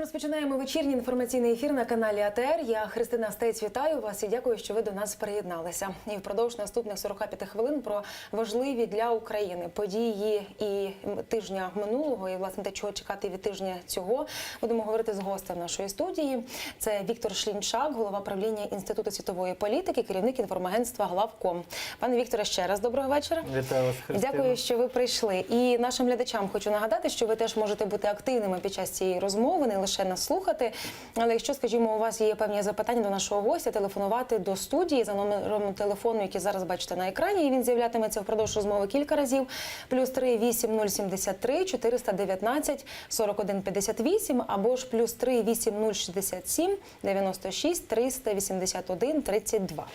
Розпочинаємо вечірній інформаційний ефір на каналі АТР. Я Христина Стець, вітаю вас і дякую, що ви до нас приєдналися. І впродовж наступних 45 хвилин про важливі для України події і тижня минулого, і, власне, те, чого чекати від тижня цього, будемо говорити з гостем нашої студії. Це Віктор Шлінчак, голова правління Інституту світової політики, керівник інформагентства Главком. Пане Вікторе, ще раз доброго вечора. Вітаю вас, Христина. Дякую, що ви прийшли. І нашим глядачам хочу нагадати, що ви теж можете бути активними під час цієї розмови, не лише нас слухати, але якщо, скажімо, у вас є певні запитання до нашого гостя, телефонувати до студії за номером телефону, який зараз бачите на екрані, і він з'являтиметься впродовж розмови кілька разів, +3 8073 419 41 58, або ж +3 8067 96 381 32.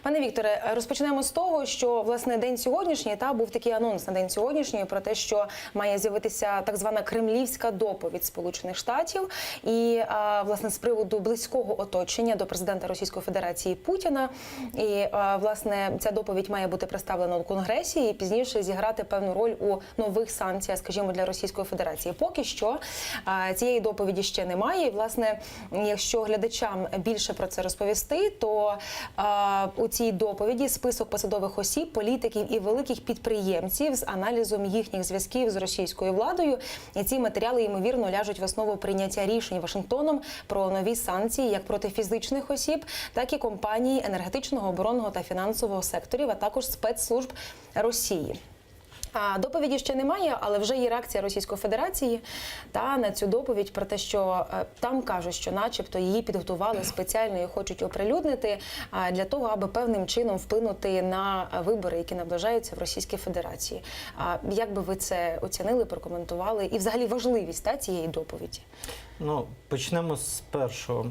Пане Вікторе, розпочнемо з того, що, власне, день сьогоднішній, був такий анонс на день сьогоднішній про те, що має з'явитися так звана кремлівська доповідь Сполучених Штатів. І, власне, з приводу близького оточення до президента Російської Федерації Путіна. І, власне, ця доповідь має бути представлена у Конгресі і пізніше зіграти певну роль у нових санкціях, скажімо, для Російської Федерації. Поки що цієї доповіді ще немає. І, власне, якщо глядачам більше про це розповісти, то у цій доповіді список посадових осіб, політиків і великих підприємців з аналізом їхніх зв'язків з російською владою. І ці матеріали, ймовірно, ляжуть в основу прийняття рішень Вашингтоном про нові санкції як проти фізичних осіб, так і компаній енергетичного, оборонного та фінансового секторів, а також спецслужб Росії. Доповіді ще немає, але вже є реакція Російської Федерації на цю доповідь про те, що там кажуть, що начебто її підготували спеціально і хочуть оприлюднити для того, аби певним чином вплинути на вибори, які наближаються в Російській Федерації. Як би ви це оцінили, прокоментували і взагалі важливість цієї доповіді? Ну, почнемо з першого.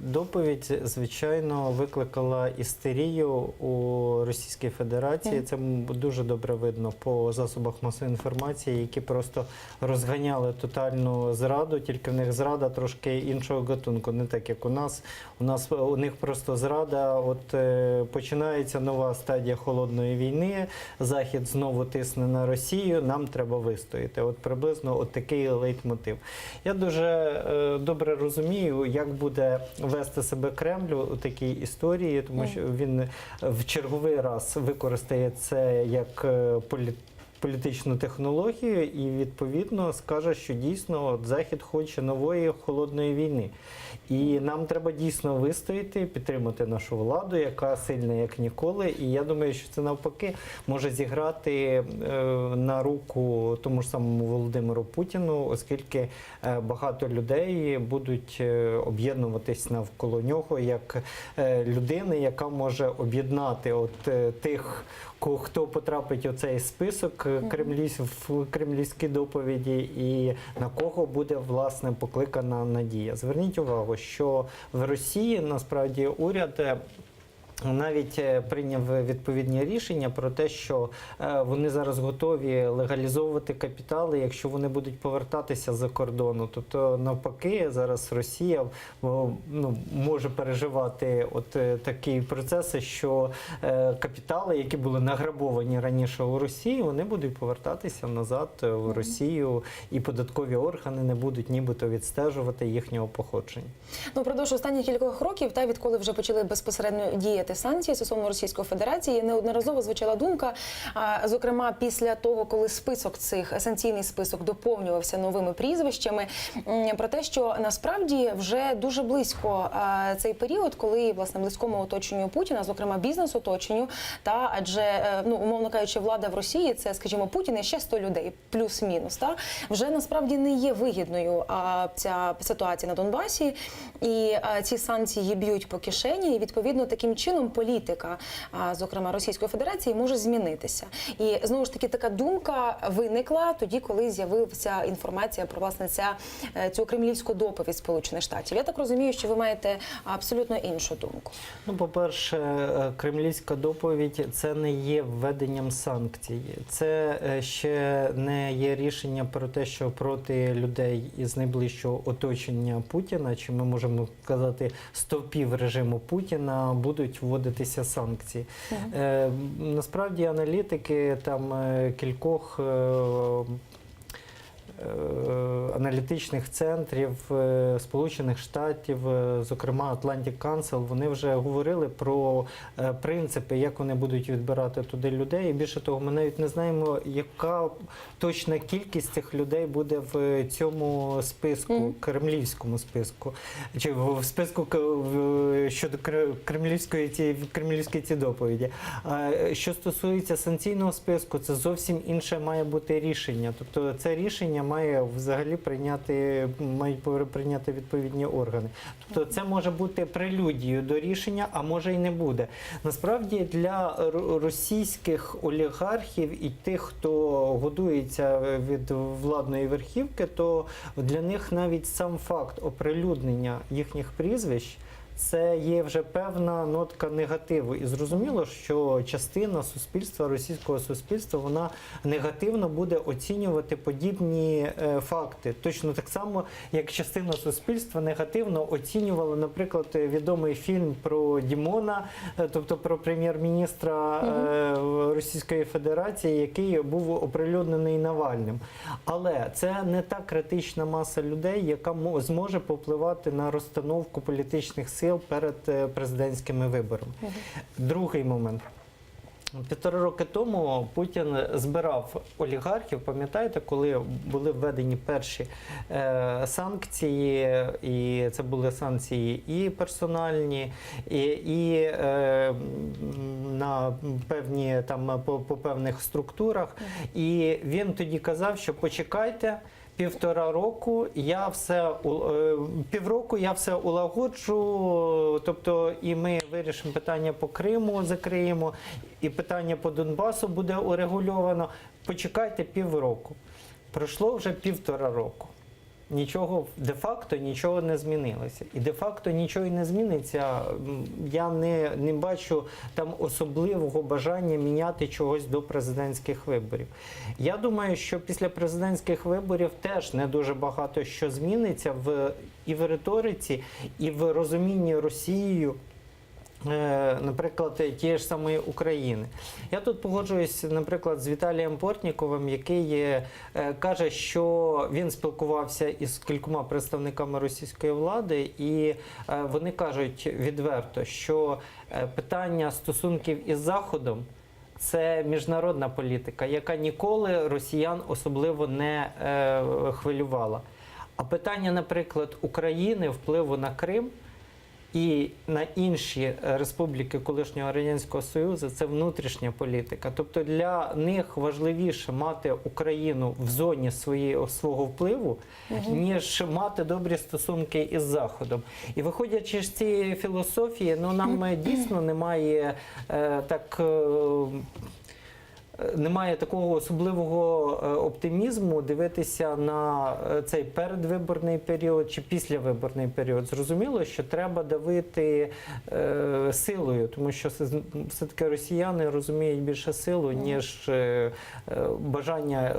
Доповідь, звичайно, викликала істерію у Російській Федерації. Це дуже добре видно по засобах масової інформації, які просто розганяли тотальну зраду, тільки в них зрада трошки іншого гатунку, не так, як у нас. У них просто зрада, починається нова стадія холодної війни, Захід знову тисне на Росію, нам треба вистояти. Приблизно такий лейтмотив. Я дуже добре розумію, як буде вести себе Кремль у такій історії, тому що він в черговий раз використає це як політичну технологію і, відповідно, скаже, що дійсно Захід хоче нової холодної війни. І нам треба дійсно вистояти, підтримати нашу владу, яка сильна як ніколи. І я думаю, що це навпаки може зіграти на руку тому ж самому Володимиру Путіну, оскільки багато людей будуть об'єднуватись навколо нього як людини, яка може об'єднати тих, хто потрапить у цей список в кремлівській доповіді і на кого буде, власне, покликана надія. Зверніть увагу, що в Росії, насправді, уряд навіть прийняв відповідні рішення про те, що вони зараз готові легалізовувати капітали, якщо вони будуть повертатися за кордону. Тобто, навпаки, зараз Росія може переживати такі процеси, що капітали, які були награбовані раніше у Росії, вони будуть повертатися назад в Росію, і податкові органи не будуть нібито відстежувати їхнього походження. Впродовж останніх кількох років, відколи вже почали безпосередньо діяти санкції стосовно Російської Федерації, неодноразово звучала думка, зокрема після того, коли санкційний список доповнювався новими прізвищами, про те, що насправді вже дуже близько цей період, коли, власне, близькому оточенню Путіна, зокрема бізнес-оточенню, адже, умовно кажучи, влада в Росії, це, скажімо, Путін і ще 100 людей, плюс-мінус, вже насправді не є вигідною ця ситуація на Донбасі, і ці санкції б'ють по кишені, і, відповідно, таким чином політика, зокрема Російської Федерації, може змінитися. І, знову ж таки, така думка виникла тоді, коли з'явилася інформація про, власне, цю кремлівську доповідь Сполучених Штатів. Я так розумію, що ви маєте абсолютно іншу думку. По-перше, кремлівська доповідь – це не є введенням санкцій. Це ще не є рішення про те, що проти людей із найближчого оточення Путіна, чи ми можемо сказати стовпів режиму Путіна, будуть вводитися санкції. Насправді аналітики кількох аналітичних центрів Сполучених Штатів, зокрема Atlantic Council, вони вже говорили про принципи, як вони будуть відбирати туди людей. І більше того, ми навіть не знаємо, яка точна кількість цих людей буде в цьому списку, кремлівському списку, чи в списку щодо кремлівської ці доповіді. Що стосується санкційного списку, це зовсім інше має бути рішення. Тобто це рішення мають прийняти відповідні органи. Тобто це може бути прелюдією до рішення, а може і не буде. Насправді для російських олігархів і тих, хто годується від владної верхівки, то для них навіть сам факт оприлюднення їхніх прізвищ це є вже певна нотка негативу. І зрозуміло, що частина суспільства, російського суспільства, вона негативно буде оцінювати подібні факти. Точно так само, як частина суспільства негативно оцінювала, наприклад, відомий фільм про Дімона, тобто про прем'єр-міністра Російської Федерації, який був оприлюднений Навальним. Але це не та критична маса людей, яка зможе повпливати на розстановку політичних сил перед президентськими виборами. Другий момент. 1,5 роки тому Путін збирав олігархів, пам'ятаєте, коли були введені перші санкції, і це були санкції і персональні, і на певні, там, по певних структурах. І він тоді казав, що почекайте, півроку я все улагоджу, тобто і ми вирішимо питання по Криму, закриємо, і питання по Донбасу буде урегульовано. Почекайте півроку. Пройшло вже 1,5 року. Нічого, де-факто нічого не змінилося. І де-факто нічого і не зміниться. Я не бачу там особливого бажання міняти чогось до президентських виборів. Я думаю, що після президентських виборів теж не дуже багато що зміниться і в риториці, і в розумінні Росією, наприклад, тієї ж самої України. Я тут погоджуюсь, наприклад, з Віталієм Портніковим, який каже, що він спілкувався із кількома представниками російської влади, і вони кажуть відверто, що питання стосунків із Заходом – це міжнародна політика, яка ніколи росіян особливо не хвилювала. А питання, наприклад, України, впливу на Крим і на інші республіки колишнього Радянського Союзу – це внутрішня політика. Тобто для них важливіше мати Україну в зоні свого впливу, ніж мати добрі стосунки із Заходом. І виходячи з цієї філософії, нам дійсно немає такого особливого оптимізму дивитися на цей передвиборний період чи післявиборний період. Зрозуміло, що треба давити силою, тому що все-таки росіяни розуміють більше силу, ніж бажання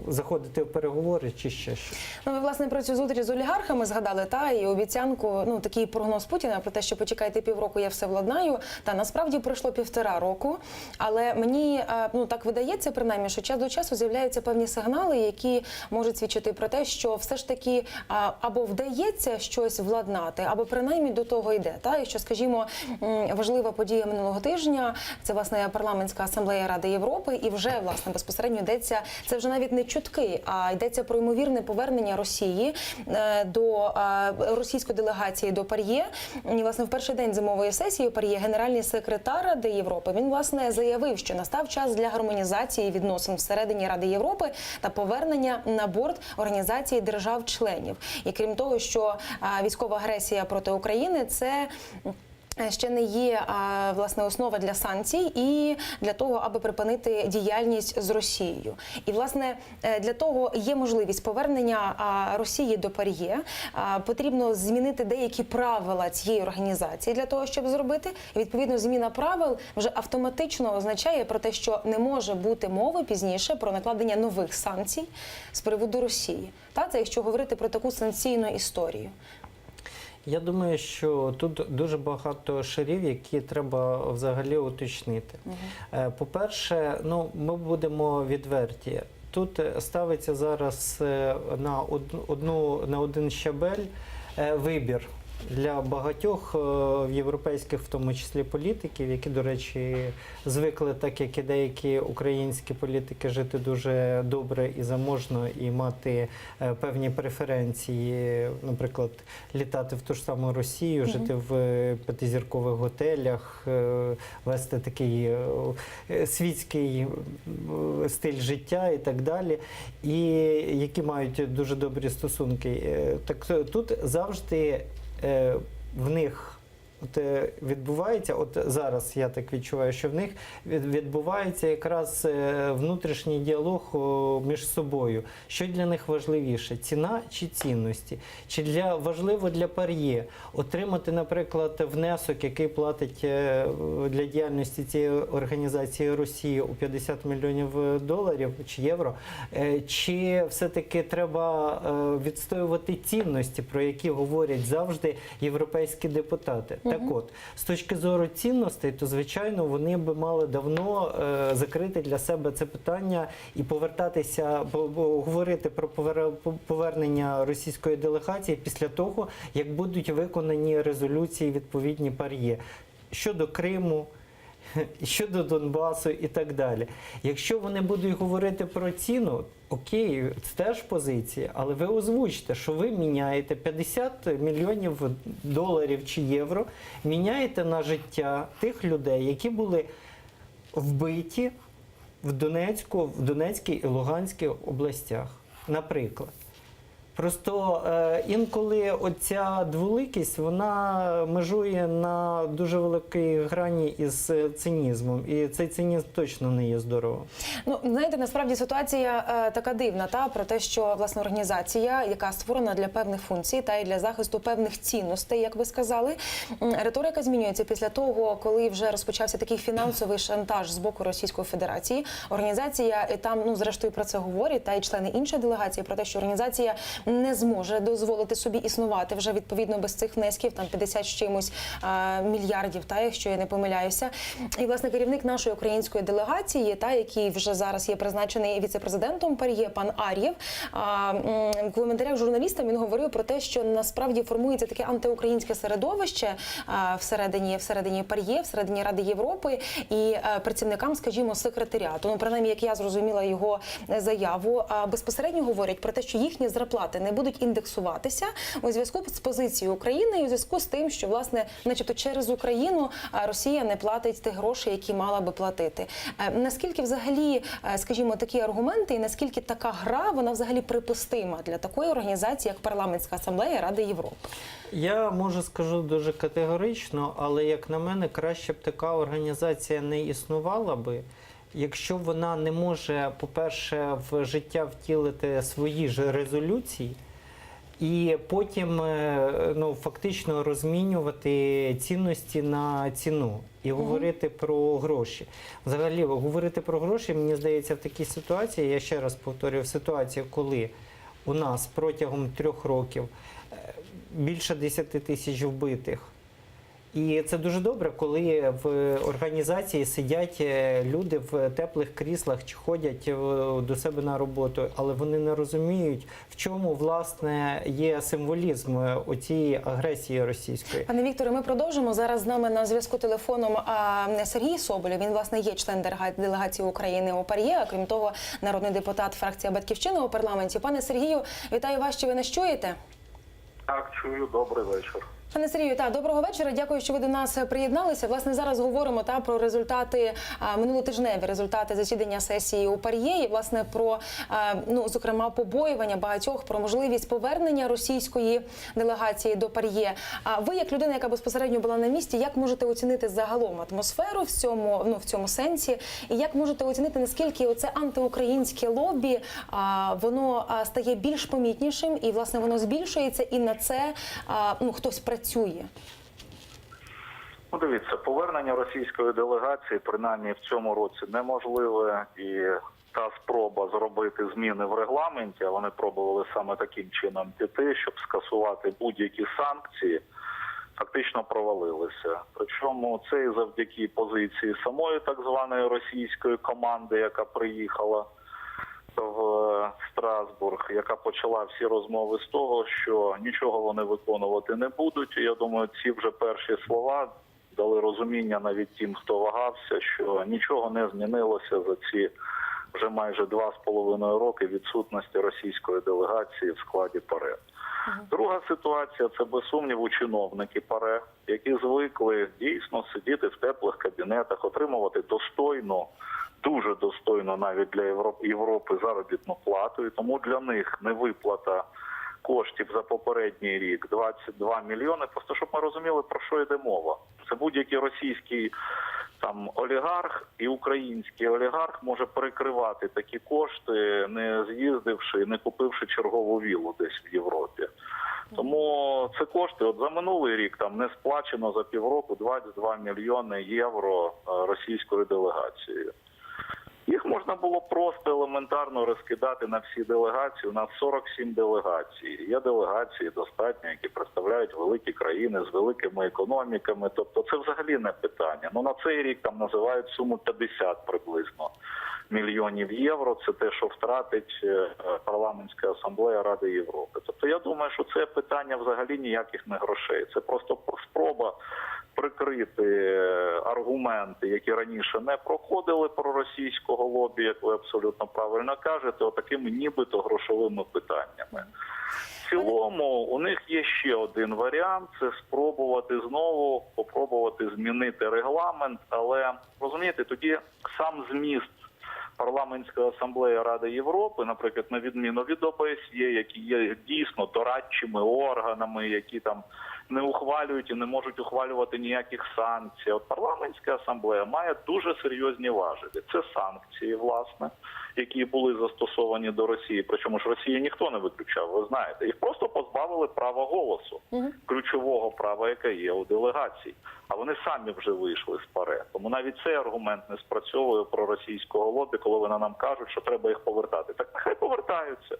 заходити в переговори чи ще щось. Ви, власне, про цю зустріч з олігархами згадали, і обіцянку, такий прогноз Путіна про те, що почекайте півроку, я все владнаю. Насправді пройшло 1,5 року, але мені так видається, принаймні, що час до часу з'являються певні сигнали, які можуть свідчити про те, що все ж таки або вдається щось владнати, або принаймні до того йде. І що, скажімо, важлива подія минулого тижня – це, власне, парламентська асамблея Ради Європи, і вже, власне, безпосередньо йдеться, це вже навіть не чутки, а йдеться про ймовірне повернення Росії до російської делегації до ПАРЄ. І, власне, в перший день зимової сесії у ПАРЄ генеральний секретар Ради Європи, він, власне, заявив, що настав час для гармонізації відносин всередині Ради Європи та повернення на борт організації держав-членів. І крім того, що військова агресія проти України – це ще не є, власне, основа для санкцій і для того, аби припинити діяльність з Росією. І, власне, для того є можливість повернення Росії до ПАРЄ. Потрібно змінити деякі правила цієї організації для того, щоб зробити. І, відповідно, зміна правил вже автоматично означає про те, що не може бути мови пізніше про накладення нових санкцій з приводу Росії. Це якщо говорити про таку санкційну історію. Я думаю, що тут дуже багато шарів, які треба взагалі уточнити. По-перше, ми будемо відверті. тут ставиться зараз на один щабель вибір для багатьох європейських, в тому числі політиків, які, до речі, звикли, так як і деякі українські політики, жити дуже добре і заможно, і мати певні преференції, наприклад, літати в ту ж саму Росію, жити в п'ятизіркових готелях, вести такий світський стиль життя і так далі, і які мають дуже добрі стосунки. Так тут завжди в них відбувається, от зараз я так відчуваю, що в них відбувається якраз внутрішній діалог між собою. Що для них важливіше, ціна чи цінності? Чи важливо для ПАРЄ отримати, наприклад, внесок, який платить для діяльності цієї організації Росії у $50 мільйонів чи євро? Чи все-таки треба відстоювати цінності, про які говорять завжди європейські депутати? Так от, з точки зору цінностей, то, звичайно, вони би мали давно закрити для себе це питання і повертатися, говорити про повернення російської делегації після того, як будуть виконані резолюції відповідні ПАРЄ щодо Криму, щодо Донбасу і так далі. Якщо вони будуть говорити про ціну, окей, це теж позиція, але ви озвучте, що ви міняєте $50 мільйонів чи євро, міняєте на життя тих людей, які були вбиті в Донецькій і Луганській областях, наприклад. Просто інколи оця дволикість, вона межує на дуже великій грані із цинізмом. І цей цинізм точно не є здоровим. Ну, знаєте, насправді ситуація така дивна, про те, що, власне, організація, яка створена для певних функцій та й для захисту певних цінностей, як ви сказали, риторика змінюється після того, коли вже розпочався такий фінансовий шантаж з боку Російської Федерації. Організація, і там, зрештою, про це говорять, та й члени іншої делегації, про те, що організація не зможе дозволити собі існувати вже відповідно без цих внесків, там 50 з чимось мільярдів, якщо я не помиляюся. І, власне, керівник нашої української делегації, який вже зараз є призначений віце-президентом ПАРЄ, пан Ар'єв, в коментарях журналістам він говорив про те, що насправді формується таке антиукраїнське середовище всередині ПАРЄ, всередині Ради Європи і працівникам, скажімо, секретаріату. Принаймні, як я зрозуміла його заяву, безпосередньо говорять про те, що їхні зарплати не будуть індексуватися у зв'язку з позицією України і у зв'язку з тим, що, власне, начебто через Україну Росія не платить тих грошей, які мала би платити. Наскільки взагалі, скажімо, такі аргументи і наскільки така гра, вона взагалі припустима для такої організації, як Парламентська асамблея Ради Європи? Я, скажу дуже категорично, але, як на мене, краще б така організація не існувала би, якщо вона не може, по-перше, в життя втілити свої ж резолюції, і потім фактично розмінювати цінності на ціну і говорити про гроші. Взагалі, говорити про гроші, мені здається, в такій ситуації, я ще раз повторюю, в ситуації, коли у нас протягом 3 років більше 10 тисяч вбитих, і це дуже добре, коли в організації сидять люди в теплих кріслах чи ходять до себе на роботу, але вони не розуміють, в чому, власне, є символізм оцієї агресії російської. Пане Вікторе, ми продовжимо. Зараз з нами на зв'язку телефоном Сергій Соболєв. Він, власне, є член делегації України у ПАРЄ, а крім того, народний депутат фракція «Батьківщина» у парламенті. Пане Сергію, вітаю вас, чи ви нас чуєте? Так, чую. Добрий вечір. Пане Сергію, доброго вечора. Дякую, що ви до нас приєдналися. Власне, зараз говоримо про результати, минулотижневі результати засідання сесії у ПАРЄ і, власне, про, зокрема, побоювання багатьох про можливість повернення російської делегації до ПАРЄ. А ви, як людина, яка безпосередньо була на місці, як можете оцінити загалом атмосферу в цьому сенсі? І як можете оцінити, наскільки оце антиукраїнське лобі, воно стає більш помітнішим і, власне, воно збільшується, і на це хтось працює? Дивіться, повернення російської делегації, принаймні в цьому році, неможливе. І та спроба зробити зміни в регламенті, а вони пробували саме таким чином піти, щоб скасувати будь-які санкції, фактично провалилися. Причому це і завдяки позиції самої так званої російської команди, яка приїхала в Страсбург, яка почала всі розмови з того, що нічого вони виконувати не будуть. І я думаю, ці вже перші слова дали розуміння навіть тим, хто вагався, що нічого не змінилося за ці вже майже 2,5 роки відсутності російської делегації в складі ПАРЕ. Друга ситуація – це, без сумніву, чиновники ПАРЕ, які звикли дійсно сидіти в теплих кабінетах, отримувати достойну, дуже достойну навіть для Європи заробітну плату, і тому для них невиплата коштів за попередній рік 22 мільйони. Просто щоб ми розуміли, про що йде мова. Це будь-який російський олігарх і український олігарх може перекривати такі кошти, не з'їздивши, не купивши чергову віллу десь в Європі. Тому це кошти, от за минулий рік там не сплачено за півроку 22 мільйони євро російською делегацією. Їх можна було просто елементарно розкидати на всі делегації. У нас 47 делегацій. Є делегації достатньо, які представляють великі країни з великими економіками. Тобто це взагалі не питання. Ну на цей рік там називають суму 50 приблизно мільйонів євро. Це те, що втратить парламентська асамблея Ради Європи. Тобто я думаю, що це питання взагалі ніяких не грошей. Це просто спроба прикрити аргументи, які раніше не проходили проросійського лобі, як ви абсолютно правильно кажете, отакими нібито грошовими питаннями. В цілому у них є ще один варіант – це попробувати змінити регламент, але, розумієте, тоді сам зміст Парламентської асамблеї Ради Європи, наприклад, на відміну від ОБСЄ, які є дійсно дорадчими органами, які там не ухвалюють і не можуть ухвалювати ніяких санкцій. От Парламентська асамблея має дуже серйозні важелі. Це санкції, власне, які були застосовані до Росії. Причому ж Росії ніхто не виключав, ви знаєте. Їх просто позбавили права голосу, ключового права, яке є у делегації. А вони самі вже вийшли з ПАРЕ. Тому навіть цей аргумент не спрацьовує про російського лобі, коли вони нам кажуть, що треба їх повертати. Так нехай повертаються.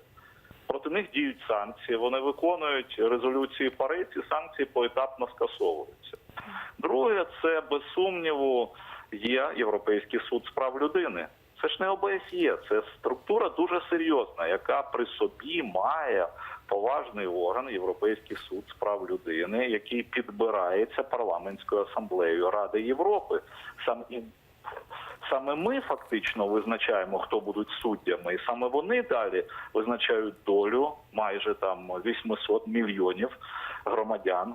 Проти них діють санкції, вони виконують резолюції ПАРЕ, ці санкції поетапно скасовуються. Друге, це, без сумніву, є Європейський суд з прав людини. Це ж не ОБСЄ, це структура дуже серйозна, яка при собі має поважний орган, Європейський суд з прав людини, який підбирається Парламентською асамблеєю Ради Європи. Саме ми фактично визначаємо, хто будуть суддями, і саме вони далі визначають долю майже там 800 мільйонів громадян,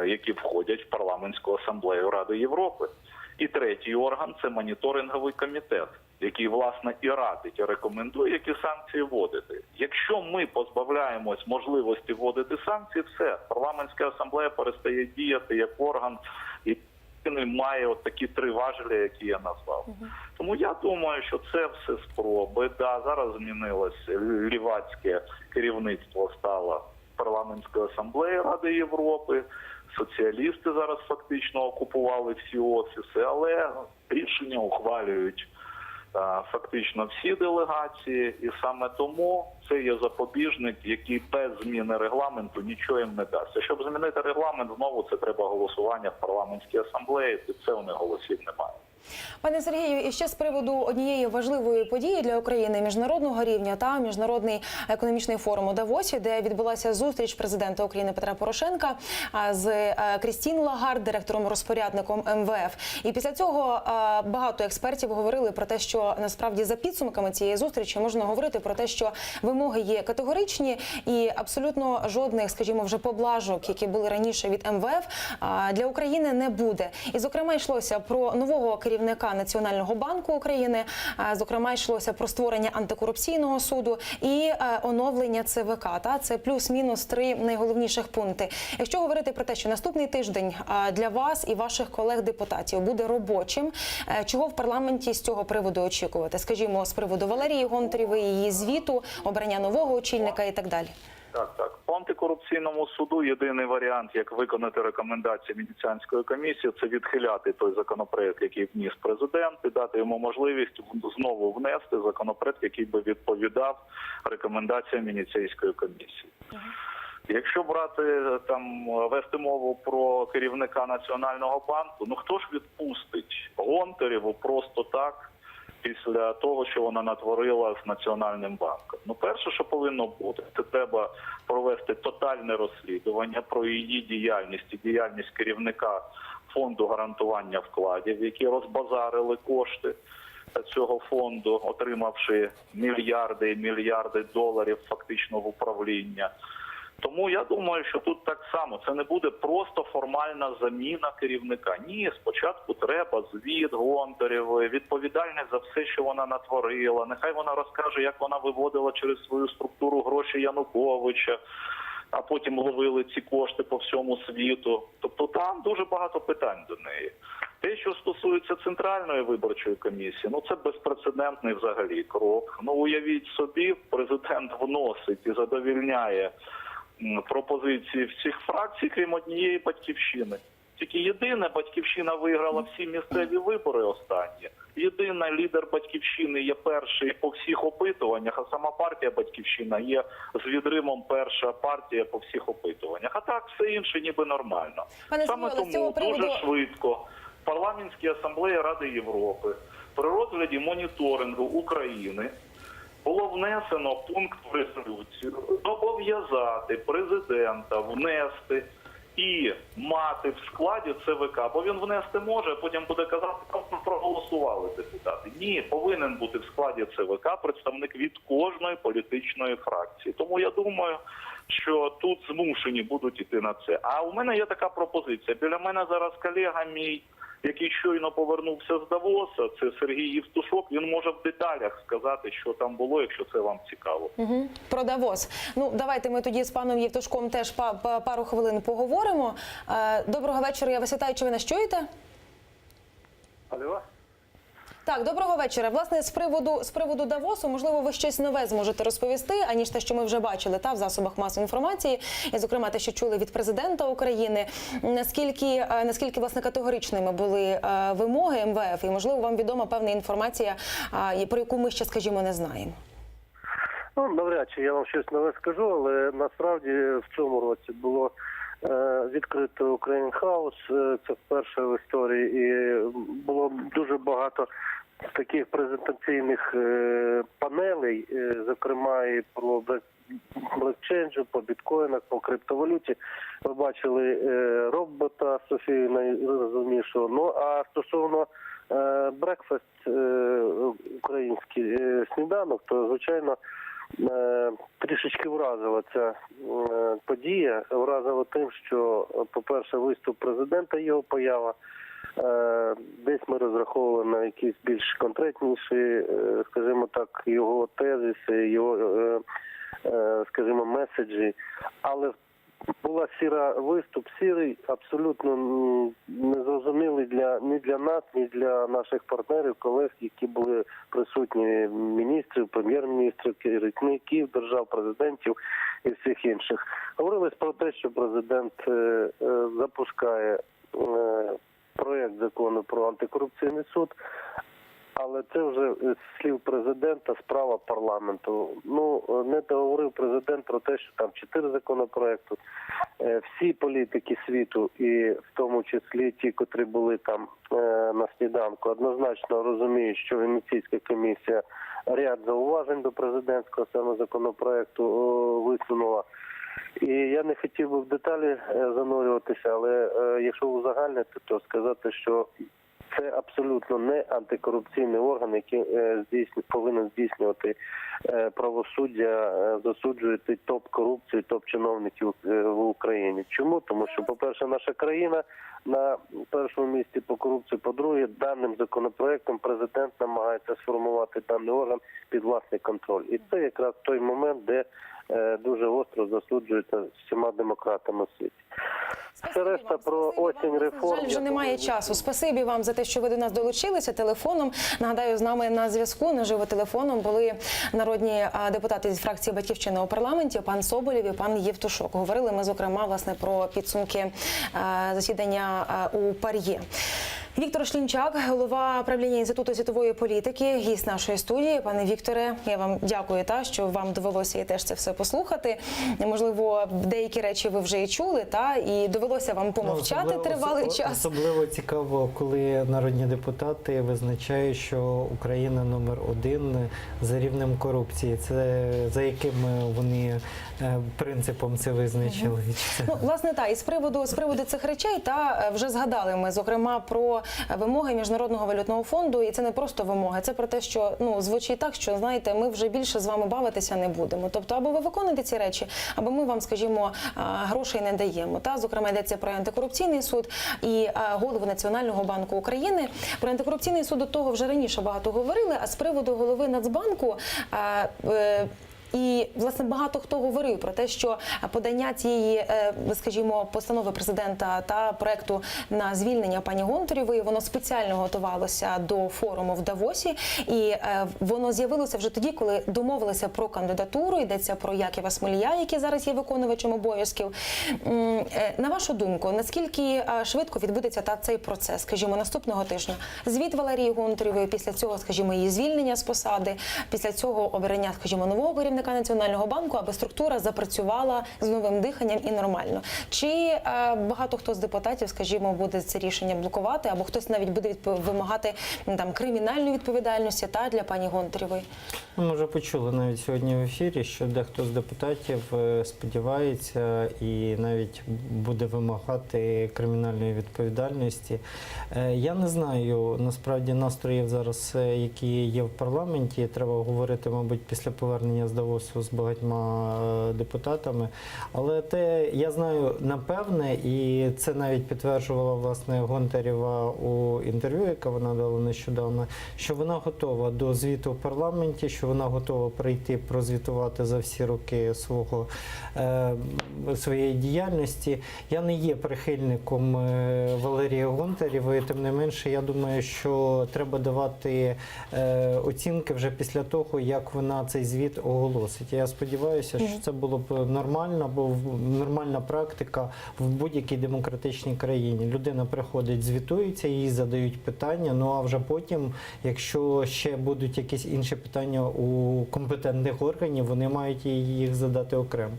які входять в Парламентську асамблею Ради Європи. І третій орган – це моніторинговий комітет, який, власне, і радить, і рекомендує, які санкції вводити. Якщо ми позбавляємось можливості вводити санкції, все, Парламентська асамблея перестає діяти як орган, і має от такі три важелі, які я назвав. Тому я думаю, що це все спроби. Да, зараз змінилось лівацьке керівництво, стало Парламентською асамблеєю Ради Європи. Соціалісти зараз фактично окупували всі офіси, але рішення ухвалюють фактично всі делегації, і саме тому це є запобіжник, який без зміни регламенту нічого їм не дасть. А щоб змінити регламент, знову це треба голосування в парламентській асамблеї, і це у них голосів немає. Пане Сергію, і ще з приводу однієї важливої події для України міжнародного рівня та міжнародний економічний форум у Давосі, де відбулася зустріч президента України Петра Порошенка з Крістін Лагард, директором-розпорядником МВФ. І після цього багато експертів говорили про те, що насправді за підсумками цієї зустрічі можна говорити про те, що вимоги є категоричні і абсолютно жодних, скажімо, вже поблажок, які були раніше від МВФ, для України не буде. І, зокрема, йшлося про нового керівника Національного банку України, зокрема, йшлося про створення антикорупційного суду і оновлення ЦВК. Це плюс-мінус 3 найголовніших пункти. Якщо говорити про те, що наступний тиждень для вас і ваших колег-депутатів буде робочим, чого в парламенті з цього приводу очікувати? Скажімо, з приводу Валерії Гонтаревої, її звіту, обрання нового очільника і так далі. Так. По антикорупційному суду єдиний варіант, як виконати рекомендації Венеціанської комісії, це відхиляти той законопроект, який вніс президент, і дати йому можливість знову внести законопроект, який би відповідав рекомендаціям Венеціанської комісії. Якщо вести мову про керівника Національного банку, хто ж відпустить Гонтареву просто так після того, що вона натворила з Національним банком. Ну, перше, що повинно бути, це треба провести тотальне розслідування про її діяльність і діяльність керівника фонду гарантування вкладів, які розбазарили кошти цього фонду, отримавши мільярди і мільярди доларів фактично в управління. Тому я думаю, що тут так само, це не буде просто формальна заміна керівника. Ні, спочатку треба звіт Гонтаревої, відповідальність за все, що вона натворила. Нехай вона розкаже, як вона виводила через свою структуру гроші Януковича, а потім ловили ці кошти по всьому світу. Тобто там дуже багато питань до неї. Те, що стосується Центральної виборчої комісії, ну це безпрецедентний взагалі крок. Ну уявіть собі, президент вносить і задовільняє пропозиції всіх фракцій, крім однієї «Батьківщини». Тільки єдина «Батьківщина» виграла всі місцеві вибори останні. Єдина лідер «Батьківщини» є перший по всіх опитуваннях, а сама партія «Батьківщина» є з відримом перша партія по всіх опитуваннях. А так все інше ніби нормально. Пане Саме Сергію, з цього тому дуже приводу... швидко в Парламентській асамблеї Ради Європи при розгляді моніторингу України було внесено пункт в резолюцію зобов'язати президента внести і мати в складі ЦВК, бо він внести може, а потім буде казати, що проголосували депутати. Ні, повинен бути в складі ЦВК представник від кожної політичної фракції. Тому я думаю, що тут змушені будуть іти на це. А у мене є така пропозиція. Біля мене зараз колега мій, який щойно повернувся з Давоса, це Сергій Євтушок, він може в деталях сказати, що там було, якщо це вам цікаво. Угу. Про Давос. Ну, давайте ми тоді з паном Євтушком теж пару хвилин поговоримо. Доброго вечора, я вас вітаю, чи ви нас чуєте? Алло? Так, доброго вечора. Власне, з приводу Давосу, можливо, ви щось нове зможете розповісти, аніж те, що ми вже бачили в засобах масової інформації, і, зокрема, те, що чули від президента України. Наскільки власне, категоричними були вимоги МВФ, і, можливо, вам відома певна інформація, про яку ми ще, скажімо, не знаємо? Ну, навряд чи я вам щось нове скажу, але насправді в цьому році було відкрито Ukraine House, це вперше в історії, і було дуже багато таких презентаційних панелей, зокрема і про блокчейн, по біткоїнах, по криптовалюті. Ви бачили робота Софію найрозумнішого. Ну, а стосовно брекфест, український сніданок, то, звичайно, трішечки вразила ця подія. Вразила тим, що, по-перше, виступ президента, його поява. Десь ми розраховували на якісь більш конкретніші, скажімо так, його тезиси, його, скажімо, меседжі. Але була виступ сірий, абсолютно незрозумілий ні для нас, ні для наших партнерів, колег, які були присутні, міністрів, прем'єр-міністрів, керівників держав, президентів і всіх інших. Говорилось про те, що президент запускає проєкт закону про антикорупційний суд, але це вже з слів президента справа парламенту. Ну, не договорив президент про те, що там 4 законопроекти. Всі політики світу, і в тому числі ті, котрі були там на сніданку, однозначно розуміють, що Венеційська комісія ряд зауважень до президентського саме законопроекту висунула. І я не хотів би в деталі занурюватися, але якщо узагальнити, то сказати, що це абсолютно не антикорупційний орган, який повинен здійснювати правосуддя, засуджувати топ-корупцію, топ-чиновників в Україні. Чому? Тому що, по-перше, наша країна на першому місці по корупції, по-друге, даним законопроектом президент намагається сформувати даний орган під власний контроль. І це якраз той момент, де дуже гостро засуджується всіма демократами у світі. Все решта про осінь реформ. Жаль, вже немає часу. Спасибі вам за те, що ви до нас долучилися телефоном. Нагадаю, з нами на зв'язку наживо телефоном були народні депутати з фракції «Батьківщина» у парламенті, пан Соболєв і пан Євтушок. Говорили ми, зокрема, власне, про підсумки засідання у ПАРЄ. Віктор Шлінчак, голова правління Інституту світової політики, гість нашої студії. Пане Вікторе, я вам дякую, що вам довелося і теж це все послухати. Можливо, деякі речі ви вже і чули, і довелося вам помовчати тривалий час. Особливо цікаво, коли народні депутати визначають, що Україна номер 1 за рівнем корупції. Це за яким вони принципом це визначили? Власне, і з приводу цих речей, вже згадали ми, зокрема, про вимоги Міжнародного валютного фонду. І це не просто вимоги, це про те, що звучить так, що, знаєте, ми вже більше з вами бавитися не будемо. Тобто, або ви виконуєте ці речі, або ми вам, скажімо, грошей не даємо. Зокрема, йдеться про антикорупційний суд і голову Національного банку України. Про антикорупційний суд до того вже раніше багато говорили, а з приводу голови Нацбанку і, власне, багато хто говорив про те, що подання цієї, скажімо, постанови президента та проекту на звільнення пані Гонтаревої, воно спеціально готувалося до форуму в Давосі, і воно з'явилося вже тоді, коли домовилися про кандидатуру, йдеться про Якова Смолія, який зараз є виконувачем обов'язків. На вашу думку, наскільки швидко відбудеться цей процес, скажімо, наступного тижня? Звіт Валерії Гонтаревої, після цього, скажімо, її звільнення з посади, після цього обрання, скажімо, нового керівника Національного банку, аби структура запрацювала з новим диханням і нормально. Чи багато хто з депутатів, скажімо, буде це рішення блокувати, або хтось навіть буде вимагати кримінальної відповідальності для пані Гонтаревої? Ми вже почули навіть сьогодні в ефірі, що дехто з депутатів сподівається і навіть буде вимагати кримінальної відповідальності. Я не знаю, насправді, настроїв зараз, які є в парламенті. Треба говорити, мабуть, після повернення з Давосу з багатьма депутатами. Але я знаю, напевне, і це навіть підтверджувала, власне, Гонтарева у інтерв'ю, яке вона дала нещодавно, що вона готова до звіту в парламенті, що вона готова прийти прозвітувати за всі роки своєї діяльності. Я не є прихильником Валерії Гонтаревої, тим не менше, я думаю, що треба давати оцінки вже після того, як вона цей звіт оголосить. Я сподіваюся, що це було б нормально, бо нормальна практика в будь-якій демократичній країні. Людина приходить, звітується, їй задають питання, а вже потім, якщо ще будуть якісь інші питання у компетентних органів, вони мають їх задати окремо.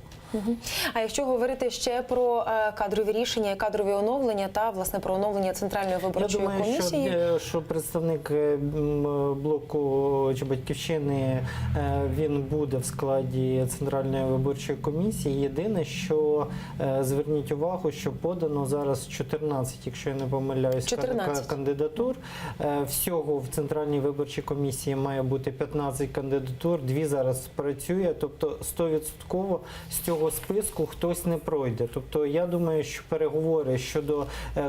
А якщо говорити ще про кадрові рішення і кадрові оновлення, власне, про оновлення Центральної виборчої комісії? Я думаю, що представник блоку чи Батьківщини, він буде в складі Центральної виборчої комісії. Єдине, що зверніть увагу, що подано зараз 14, якщо я не помиляюсь, кандидатур. Всього в Центральній виборчій комісії має бути 15 кандидатур, 2 зараз працює, тобто 100% з цього списку хтось не пройде. Тобто я думаю, що переговори щодо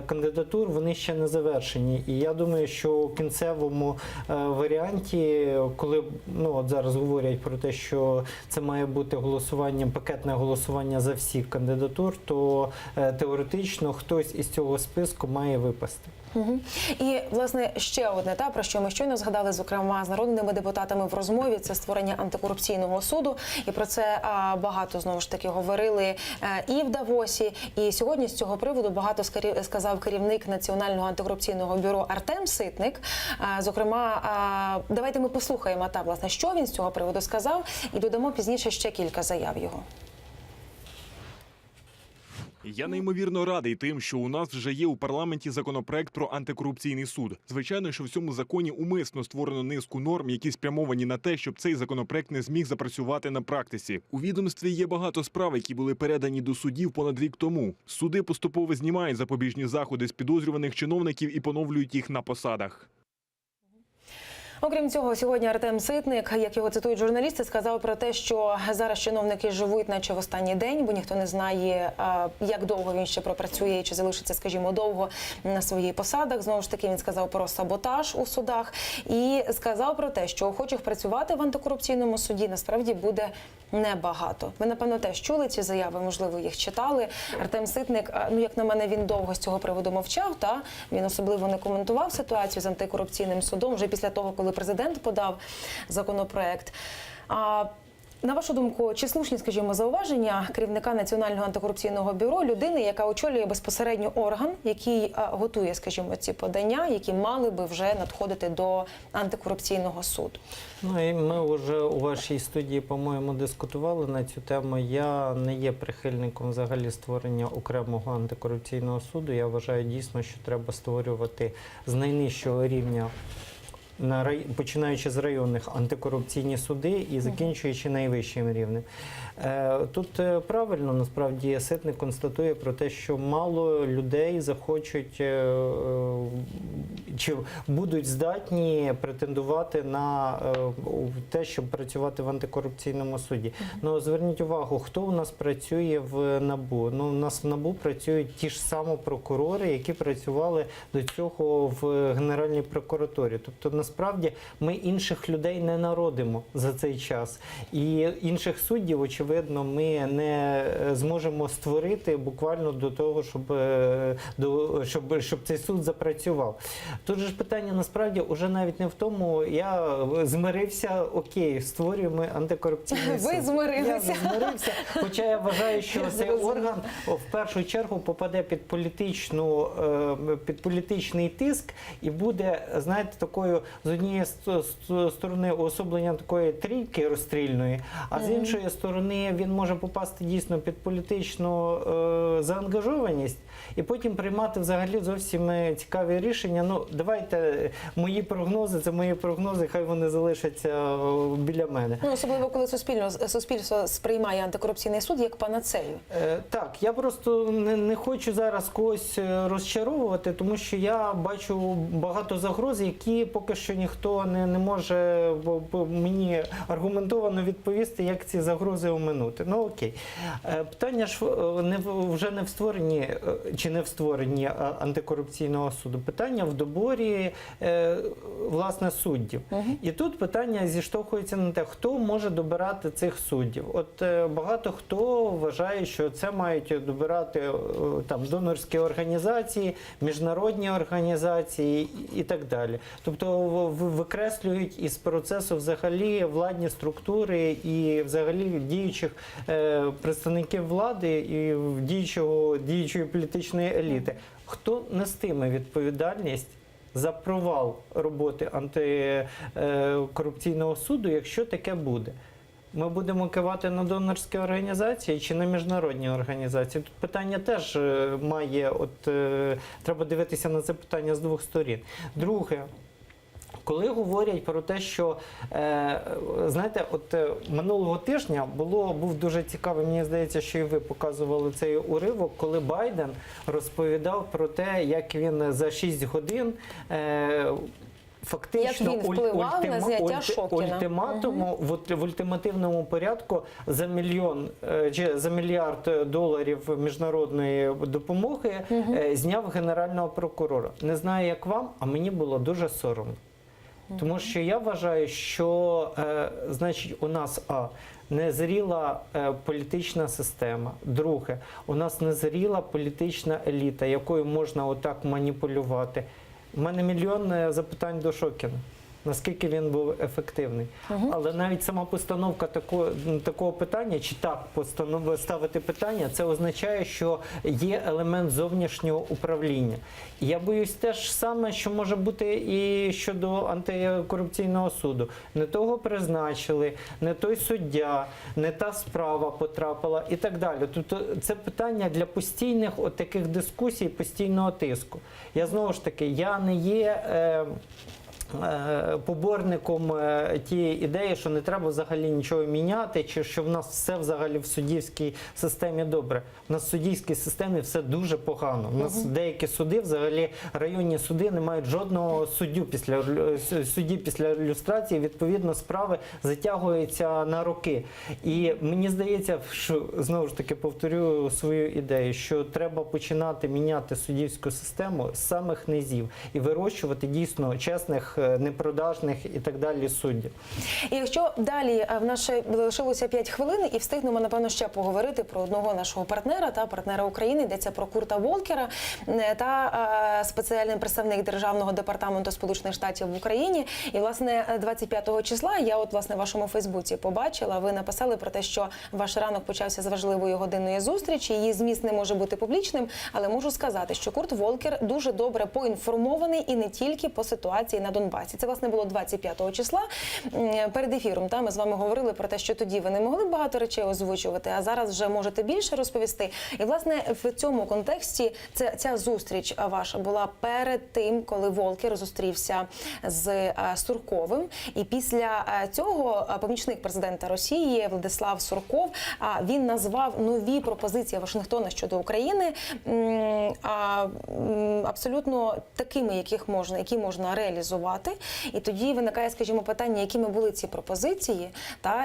кандидатур, вони ще не завершені. І я думаю, що у кінцевому варіанті, коли от зараз говорять про те, що це має бути голосування, пакетне голосування за всіх кандидатур, то теоретично хтось із цього списку має випасти. І, власне, ще одне, про що ми щойно згадали, зокрема, з народними депутатами в розмові, це створення антикорупційного суду. І про це багато, знову ж таки, говорили і в Давосі. І сьогодні з цього приводу багато сказав керівник Національного антикорупційного бюро Артем Ситник. Зокрема, давайте ми послухаємо, власне, що він з цього приводу сказав, і додамо пізніше ще кілька заяв його. Я неймовірно радий тим, що у нас вже є у парламенті законопроект про антикорупційний суд. Звичайно, що в цьому законі умисно створено низку норм, які спрямовані на те, щоб цей законопроект не зміг запрацювати на практиці. У відомстві є багато справ, які були передані до судів понад рік тому. Суди поступово знімають запобіжні заходи з підозрюваних чиновників і поновлюють їх на посадах. Окрім цього, сьогодні Артем Ситник, як його цитують журналісти, сказав про те, що зараз чиновники живуть наче в останній день, бо ніхто не знає, як довго він ще пропрацює, чи залишиться, скажімо, довго на своїх посадах. Знову ж таки, він сказав про саботаж у судах і сказав про те, що охочих працювати в антикорупційному суді насправді буде небагато. Ви, напевно, теж чули ці заяви, можливо, їх читали. Артем Ситник, як на мене, він довго з цього приводу мовчав, він особливо не коментував ситуацію з антикорупційним судом вже після того, коли президент подав законопроект. На вашу думку, чи слушні, скажімо, зауваження керівника Національного антикорупційного бюро, людини, яка очолює безпосередньо орган, який готує, скажімо, ці подання, які мали би вже надходити до антикорупційного суду? Ну і ми вже у вашій студії, по-моєму, дискутували на цю тему. Я не є прихильником взагалі створення окремого антикорупційного суду. Я вважаю дійсно, що треба створювати з найнижчого рівня, починаючи з районних, антикорупційні суди і закінчуючи найвищим рівнем. Тут правильно, насправді, Ситник констатує про те, що мало людей захочуть чи будуть здатні претендувати на те, щоб працювати в антикорупційному суді. Ну, зверніть увагу, хто у нас працює в НАБУ? Ну, у нас в НАБУ працюють ті ж самі прокурори, які працювали до цього в Генеральній прокуратурі. Тобто, насправді, ми інших людей не народимо за цей час. І інших суддів, очевидно, ми не зможемо створити буквально до того, щоб цей суд запрацював. Тут же ж питання, насправді, уже навіть не в тому, я змирився, окей, створюємо антикорупційний суд. Ви змирилися. Я змирився, хоча я вважаю, що цей орган в першу чергу попаде під політичний тиск і буде, знаєте, такою, з однієї сторони, уособлення такої трійки розстрільної, а з іншої сторони він може попасти дійсно під політичну заангажованість і потім приймати взагалі зовсім цікаві рішення. Ну, давайте, мої прогнози, це мої прогнози, хай вони залишаться біля мене. Ну, особливо, коли суспільство сприймає антикорупційний суд як панацею. Так, я просто не хочу зараз когось розчаровувати, тому що я бачу багато загроз, які поки що ніхто не може мені аргументовано відповісти, як ці загрози оминути. Ну, окей. Питання ж вже не в створенні чи не в створенні антикорупційного суду. Питання в доборі, власне, суддів. І тут питання зіштовхується на те, хто може добирати цих суддів. От багато хто вважає, що це мають добирати там донорські організації, міжнародні організації і так далі. Тобто викреслюють із процесу взагалі владні структури і взагалі діючих представників влади і діючої політичної еліти. Хто нестиме відповідальність за провал роботи антикорупційного суду, якщо таке буде? Ми будемо кивати на донорські організації чи на міжнародні організації? Тут питання теж має, треба дивитися на це питання з двох сторін. Друге, коли говорять про те, що, знаєте, минулого тижня був дуже цікавий, мені здається, що і ви показували цей уривок, коли Байден розповідав про те, як він за 6 годин фактично як він впливав на зняття Шокіна. В ультимативному порядку за мільярд доларів міжнародної допомоги зняв генерального прокурора. Не знаю, як вам, а мені було дуже соромно. Тому що я вважаю, що, значить, у нас незріла політична система. Друге, у нас незріла політична еліта, якою можна отак маніпулювати. У мене мільйон запитань до Шокіна. Наскільки він був ефективний. Але навіть сама постановка такого питання, чи так ставити питання, це означає, що є елемент зовнішнього управління. І я боюсь теж саме, що може бути і щодо антикорупційного суду. Не того призначили, не той суддя, не та справа потрапила і так далі. Тобто це питання для постійних таких дискусій, постійного тиску. Я знову ж таки, я не є поборником тієї ідеї, що не треба взагалі нічого міняти, чи що в нас все взагалі в суддівській системі добре. В нас в суддівській системі все дуже погано. У нас деякі суди, взагалі районні суди, не мають жодного судді після люстрації, відповідно, справи затягуються на роки. І мені здається, що, знову ж таки, повторюю свою ідею, що треба починати міняти суддівську систему з самих низів і вирощувати дійсно чесних непродажних і так далі суддів. І якщо далі в нас ще лишилося 5 хвилин, і встигнемо, напевно, ще поговорити про одного нашого партнера та партнера України, йдеться про Курта Волкера та спеціальний представник Державного департаменту Сполучених Штатів в Україні. І, власне, 25 числа я от, власне, в вашому Фейсбуці побачила, ви написали про те, що ваш ранок почався з важливої годинної зустрічі, її зміст не може бути публічним, але можу сказати, що Курт Волкер дуже добре поінформований і не тільки по ситуації на Донбасі. Це, власне, було 25 числа. Перед ефіром ми з вами говорили про те, що тоді ви не могли багато речей озвучувати, а зараз вже можете більше розповісти. І, власне, в цьому контексті ця зустріч ваша була перед тим, коли Волкер зустрівся з Сурковим. І після цього помічник президента Росії Владислав Сурков, він назвав нові пропозиції Вашингтона щодо України абсолютно такими, які можна реалізувати. І тоді виникає, скажімо, питання, якими були ці пропозиції,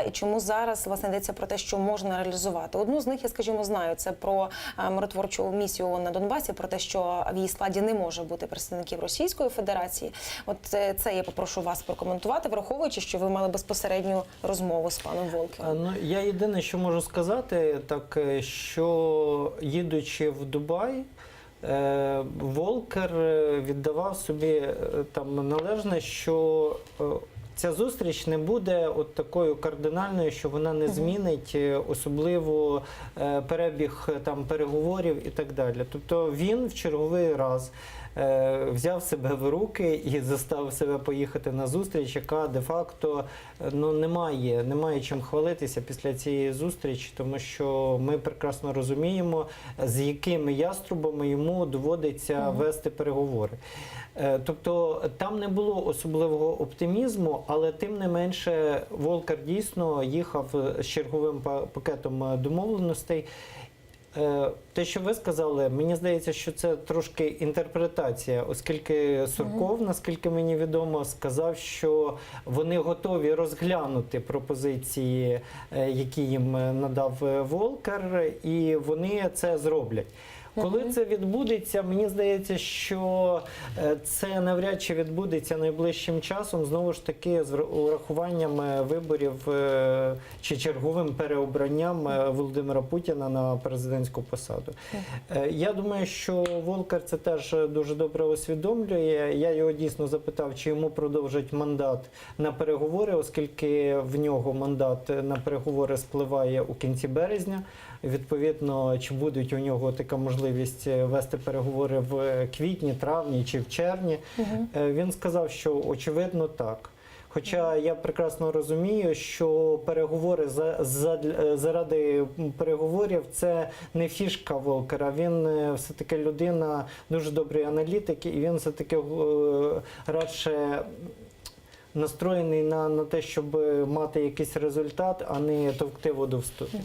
і чому зараз, власне, йдеться про те, що можна реалізувати. Одну з них, я, скажімо, знаю, це про миротворчу місію ООН на Донбасі, про те, що в її складі не може бути представників Російської Федерації. От це я попрошу вас прокоментувати, враховуючи, що ви мали безпосередню розмову з паном Волкером. Я єдине, що можу сказати, що їдучи в Дубай, Волкер віддавав собі належне, що ця зустріч не буде от такою кардинальною, що вона не змінить особливо перебіг переговорів і так далі. Тобто він в черговий раз взяв себе в руки і заставив себе поїхати на зустріч, яка де-факто немає чим хвалитися після цієї зустрічі, тому що ми прекрасно розуміємо, з якими яструбами йому доводиться вести переговори. Тобто там не було особливого оптимізму, але тим не менше Волкер дійсно їхав з черговим пакетом домовленостей. Те, що ви сказали, мені здається, що це трошки інтерпретація, оскільки Сурков, наскільки мені відомо, сказав, що вони готові розглянути пропозиції, які їм надав Волкер, і вони це зроблять. Коли це відбудеться, мені здається, що це навряд чи відбудеться найближчим часом, знову ж таки, з урахуванням виборів чи черговим переобранням Володимира Путіна на президентську посаду. Я думаю, що Волкер це теж дуже добре усвідомлює. Я його дійсно запитав, чи йому продовжать мандат на переговори, оскільки в нього мандат на переговори спливає у кінці березня. Відповідно, чи будуть у нього така можливість вести переговори в квітні, травні чи в червні. Він сказав, що очевидно так. Хоча я прекрасно розумію, що переговори заради переговорів – це не фішка Волкера. Він все-таки людина дуже добрий аналітик, і він все-таки радше настроєний на те, щоб мати якийсь результат, а не товкти воду в ступі.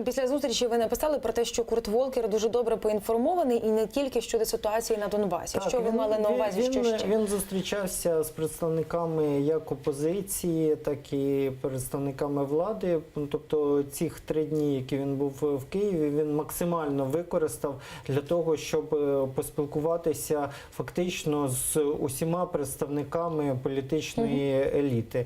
Після зустрічі ви написали про те, що Курт Волкер дуже добре поінформований і не тільки щодо ситуації на Донбасі. Що ви мали на увазі? Що ще? Він зустрічався з представниками як опозиції, так і представниками влади. Тобто цих 3 дні, які він був в Києві, він максимально використав для того, щоб поспілкуватися фактично з усіма представниками політичної еліти,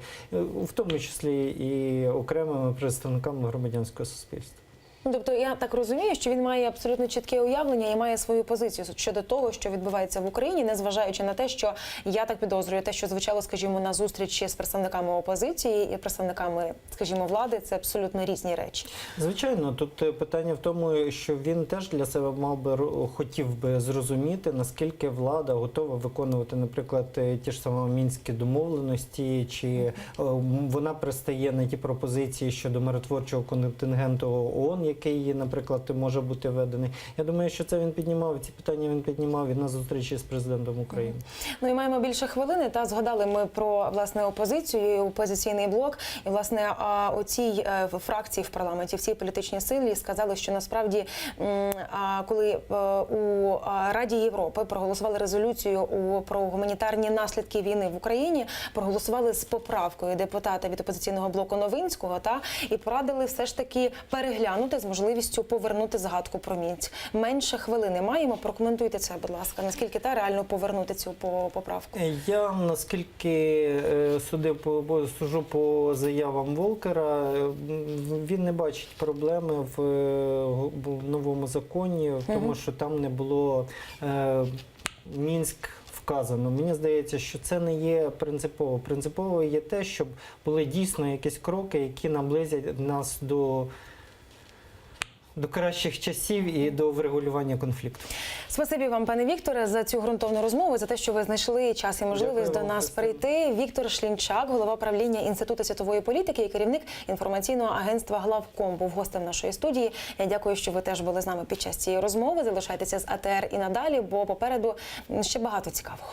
в тому числі і окремими представниками громадянського суспільства. Тобто я так розумію, що він має абсолютно чітке уявлення і має свою позицію щодо того, що відбувається в Україні, незважаючи на те, що я так підозрюю, те, що звучало, скажімо, на зустрічі з представниками опозиції і представниками, скажімо, влади, це абсолютно різні речі. Звичайно, тут питання в тому, що він теж для себе хотів би зрозуміти, наскільки влада готова виконувати, наприклад, ті ж самі мінські домовленості, чи вона пристає на ті пропозиції щодо миротворчого контингенту ООН, який, наприклад, може бути введений. Я думаю, що це він піднімав, ці питання він піднімав і на зустрічі з президентом України. Ну і маємо більше хвилини, згадали ми про, власне, опозицію, і опозиційний блок, і, власне, у цій фракції в парламенті, в цій політичній силі сказали, що насправді, коли у Раді Європи проголосували резолюцію про гуманітарні наслідки війни в Україні, проголосували з поправкою депутата від опозиційного блоку Новинського, і порадили все ж таки переглянути з можливістю повернути згадку про Мінськ. Менше хвилини маємо. Прокоментуйте це, будь ласка. Наскільки реально повернути цю поправку? Я, наскільки сужу по заявам Волкера, він не бачить проблеми в новому законі, тому що там не було Мінськ вказано. Мені здається, що це не є принципово. Принципово є те, щоб були дійсно якісь кроки, які наблизять нас до кращих часів і до врегулювання конфлікту. Спасибі вам, пане Вікторе, за цю ґрунтовну розмову, за те, що ви знайшли час і можливість Дякую до вам, нас Христина. прийти. Віктор Шлінчак, голова правління Інституту світової політики і керівник інформаційного агентства «Главком», був гостем нашої студії. Я дякую, що ви теж були з нами під час цієї розмови. Залишайтеся з АТР і надалі, бо попереду ще багато цікавого.